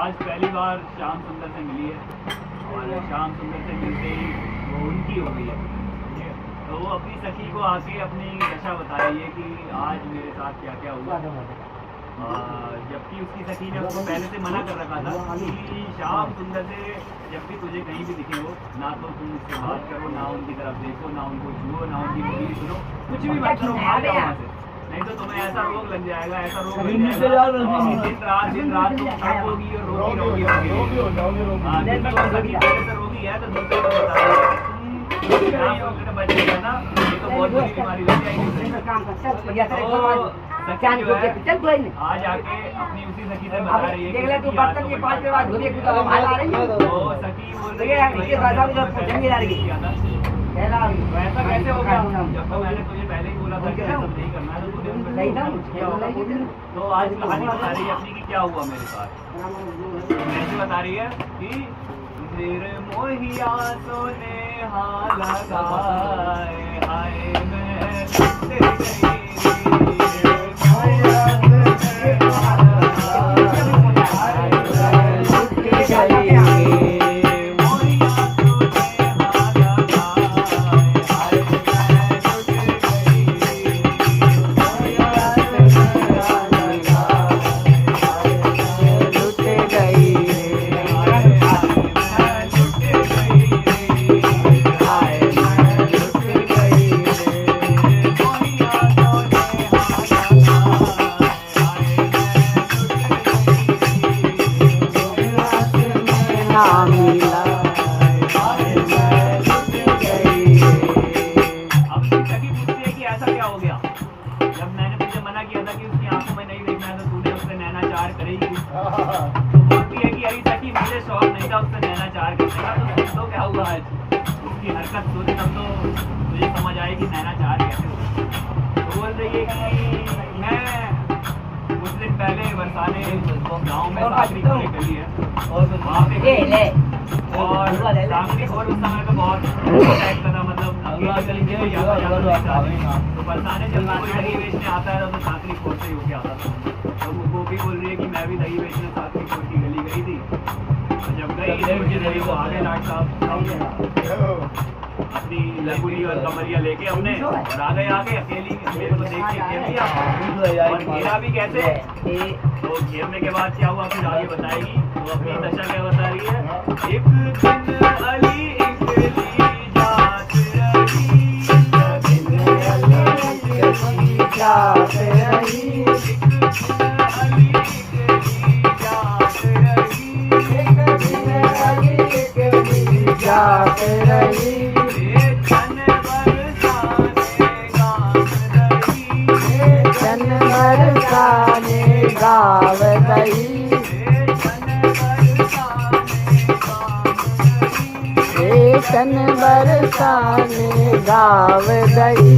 आज पहली बार श्याम सुंदर से मिली है और श्याम सुंदर से मिलते ही वो उनकी हो गई है, ठीक है। तो वो अपनी सखी को आके अपनी दशा बता रही है कि आज मेरे साथ क्या क्या हुआ, जबकि उसकी सखी ने उसको पहले से मना कर रखा था कि श्याम सुंदर से जब भी तुझे कहीं भी दिखे हो ना तो तुम उससे बात करो, ना उनकी तरफ देखो, ना उनको छुओ, ना उनकी बोली सुनो, कुछ भी मत करो, भाग जाओ वहाँ से, नहीं तो तुम्हें ऐसा रोग लग जाएगा, ऐसा रोग लग जाएगा। दिन रात तुम रोगी और रोगी रोगी है तो दूसरे को बता रहे बच्चे का ना ये तो बहुत बड़ी बीमारी लग जाएगी। आज आके अपनी उसी सखी से बता रही है कि सखी बोल रही है ऐसा कैसे हो गया, जब तो मैंने तुझे पहले ही बोला था कि ऐसा नहीं करना है, तो तुझे तो आज कहानी बता रही है अपनी कि क्या हुआ मेरे साथ। ऐसे बता रही है कि तेरे मोहिया सोने हाल लगाए हाय मैं अपनी लगुली और कमरिया लेके हमने और आ गए आगे अकेली मेरे को देख के घेर लिया और घेरा भी कैसे, तो घेरने के बाद क्या हुआ फिर आगे बताएगी। तो अपनी दशा क्या बता रही है, एक दिन अली चन बरसाने गाव दई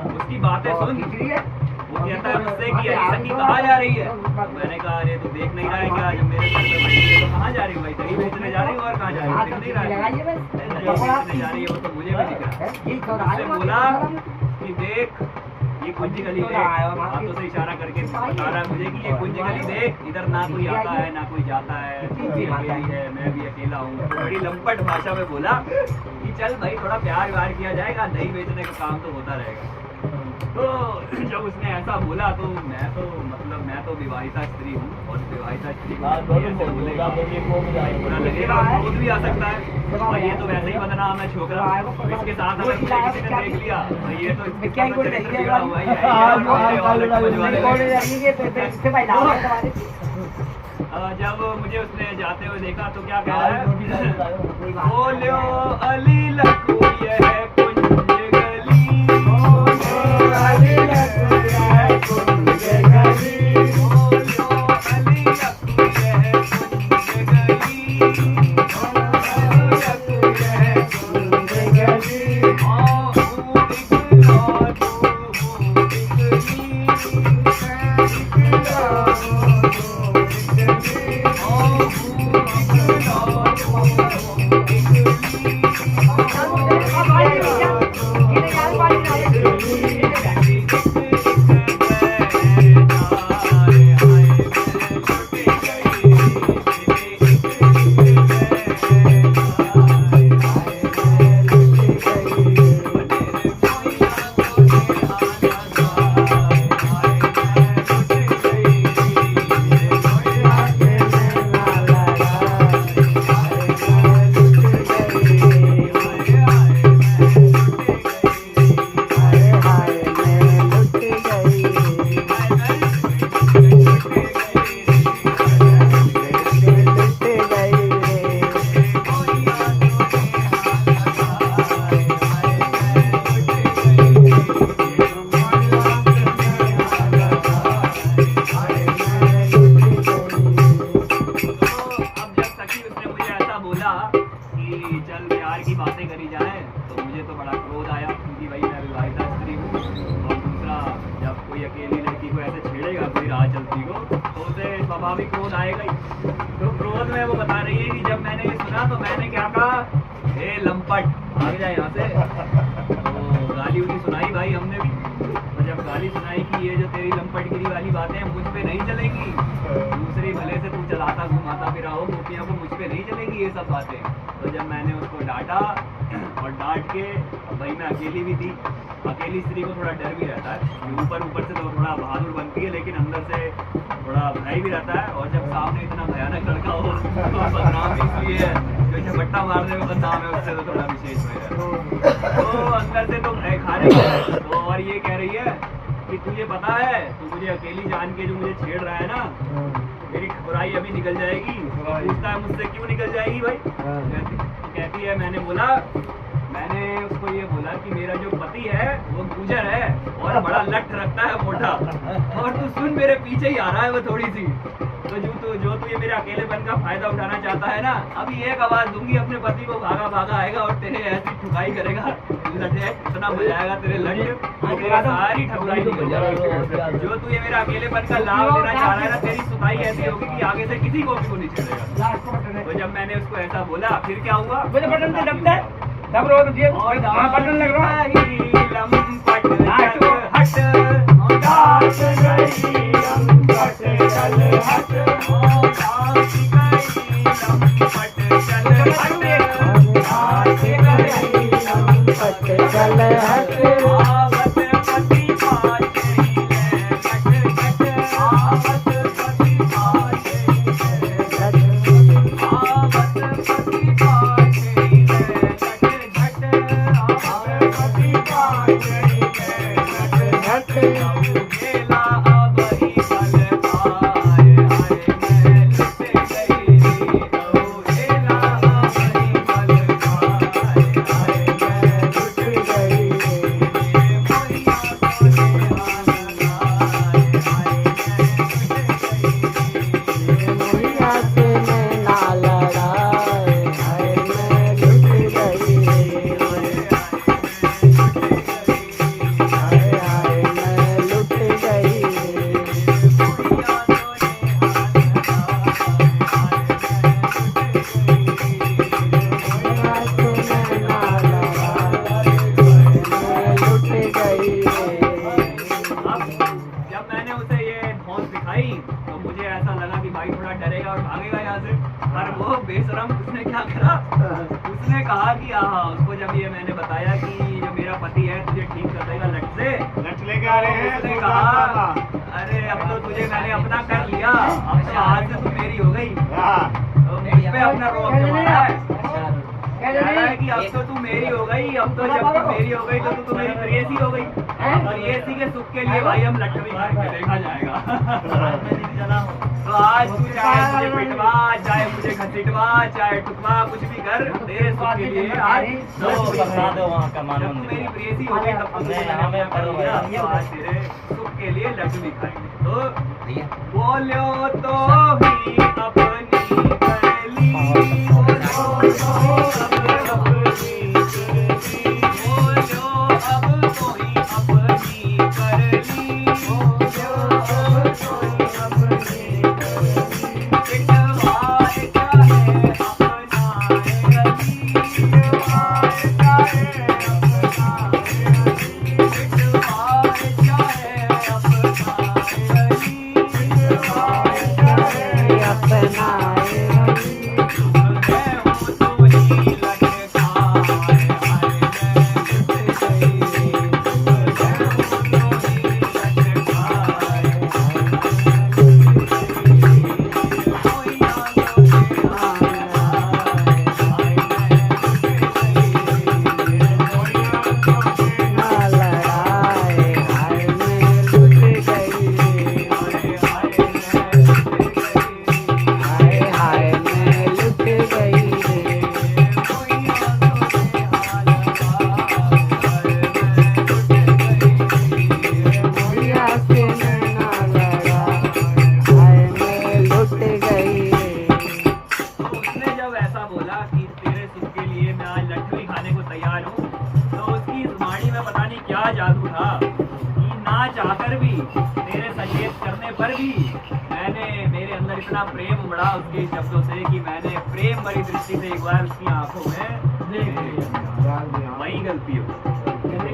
उसकी बातें सुन, वो कहता है मुझसे कि सखी कहाँ जा रही है। मैंने कहा अरे तू देख नहीं रहा है क्या, जब मेरे घर पे बैठी है तो कहाँ जा रही है भाई, दही बेचने जा रही है और कहाँ जा रही है, देख नहीं रहा है दही बेचने जा रही है, वो तो मुझे भी दिख रहा है। उससे बोला कि देख ये कुंज गली देख, हाथों से इशारा करके बता रहा है मुझे कि ये कुंज गली देख, इधर ना कोई आता है ना कोई जाता है, तू भी अकेली है, मैं भी अकेला हूँ। बड़ी लंपट भाषा में बोला कि चल भाई थोड़ा प्यार व्यार किया जाएगा, दही बेचने का काम तो होता रहेगा। तो जब उसने ऐसा बोला तो मैं तो विवाहिता स्त्री हूँ, और विवाहिता स्त्री को ऐसे बोलेगा बुरा लगेगा, क्रोध भी आ सकता है, और ये तो वैसे ही बदनाम है छोकरा, तो इसके साथ अगर मुझे किसी ने देख लिया तो ये तो इसका चरित्र बिगड़ा हुआ ही है। जब मुझे उसने जाते हुए देखा तो क्या कह रहा है, बोलो अली लखू ये है कुंज गली, बोलो अली लखू ये है कुंज गली, बोलो अली लखू ये है कुंज गली, बोलो लखू ये है कुंज गली, स्वाभाविक क्रोध आएगा ही। तो क्रोध में वो बता रही है कि जब मैंने ये सुना तो मैंने क्या कहा, हे लंपट भाग जाए यहाँ से। तो गाली उली सुनाई भाई हमने भी, तो जब गाली सुनाई कि ये जो तेरी लंपटगिरी वाली बातें मुझ पे नहीं चलेंगी, दूसरी भले से तू चलाता घुमाता फिरा हो गोपियों को, मुझ पे नहीं चलेगी ये सब बातें। तो जब मैंने उसको डांटा और डांट के, भाई मैं अकेली भी थी, अकेली स्त्री को थोड़ा डर भी रहता है, ऊपर से तो थोड़ा बहादुर बनती है लेकिन अंदर से थोड़ा भय भी रहता है, और जब सामने इतना भयानक लड़का हो तो बदनाम इसलिए है, जो झपट्टा मारने में बदनाम है उससे तो थोड़ा विशेष है। तो अंदर से तो भय खा रही है, तो और ये कह रही है कि तुझे पता है, तू मुझे अकेली जान के जो मुझे छेड़ रहा है ना, मेरी ठकुराई अभी निकल जाएगी। पूछता है मुझसे क्यों निकल जाएगी भाई? तो कहती है मैंने उसको ये बोला कि मेरा जो पति है वो गुजर है और बड़ा लठ रखता है मोटा, और तू सुन मेरे पीछे ही आ रहा है वो थोड़ी सी, तो जो तू ये मेरे अकेलेपन का फायदा उठाना चाहता है ना, अभी एक आवाज दूंगी अपने पति को, भागा आएगा और तेरे ऐसी ठुकाई करेगा, लठे इतना बजाएगा तेरे लठ, तेरी सारी ठकुराई निकल जाएगी। जो तू ये मेरा अकेलेपन का लाभ लेना चाह रहा है ना, तेरी सुताई ऐसी होगी कि आगे से किसी को भी नहीं छेड़ेगा। तो जब मैंने उसको ऐसा बोला फिर क्या हुआ, बटन लग रहा गई। बेशरम उसने क्या करा, उसने कहा कि हाँ, उसको जब ये मैंने बताया कि जो मेरा पति है तुझे ठीक कर देगा लट से, लट लेके आ रहे हैं। उसने कहा अरे अब तो तुझे मैंने अपना कर लिया, अब तो आज से तू मेरी हो गई। तो मुझ पे अपना रोब जमा रहा है, कह रहा है कि अब तो तू मेरी हो गई, अब तो जब तू मेरी हो गई तो तू मेरी प्रेयसी हो गई, और ये इसी के सुख के लिए भाई हम लट भी करके देखा जाएगा। तो आज तू चाहे मुझे पिटवा, चाहे मुझे घसीटवा, चाहे टुकवा, कुछ भी कर, तेरे सुख के लिए आज जब तू मेरी प्रेयसी हो गई तब तुझे मैंने अपना कर लिया, तो आज तेरे सुख के लिए लड्डू भी खाएंगे। तो बोलो तो भी अपनी कर ली, बोलो अब कोई अपनी कर ली, इतना प्रेम उमड़ा उसके शब्दों से कि मैंने प्रेम भरी दृष्टि से एक बार उसकी आंखों में देख लिया। वही गलती हो,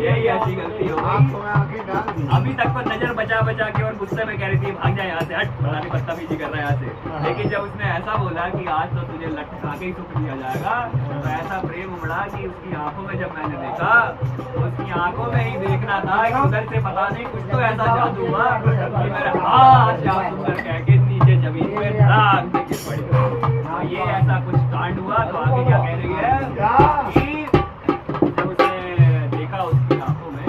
यही ऐसी गलती हो गई। अभी तक तो नजर बचा बचा के और गुस्से में कह रही थी भाग जाए यहाँ से, हट, पता नहीं बदतमीजी कर रहा है यहाँ से। लेकिन जब उसने ऐसा बोला कि आज तो तुझे लट खा के ही सुख दिया जाएगा, तो ऐसा प्रेम उमड़ा कि उसकी आंखों में जब मैंने देखा, तो उसकी आंखों में ही देखना था कि उधर से पता नहीं कुछ तो ऐसा जादू हुआ कि मेरे हाथ श्याम सुंदर कह के नीचे जमीन पे धड़ाक से गिर पड़ी। ये ऐसा कुछ कांड हुआ। तो आगे क्या कह रही है कि जब उसने देखा उसकी आंखों में,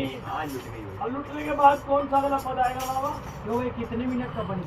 गई, आज लुट गई वो। और लुटने के बाद कौन सा अगला पद आएगा बाबा? क्यों ये कितने मिनट का बन गया?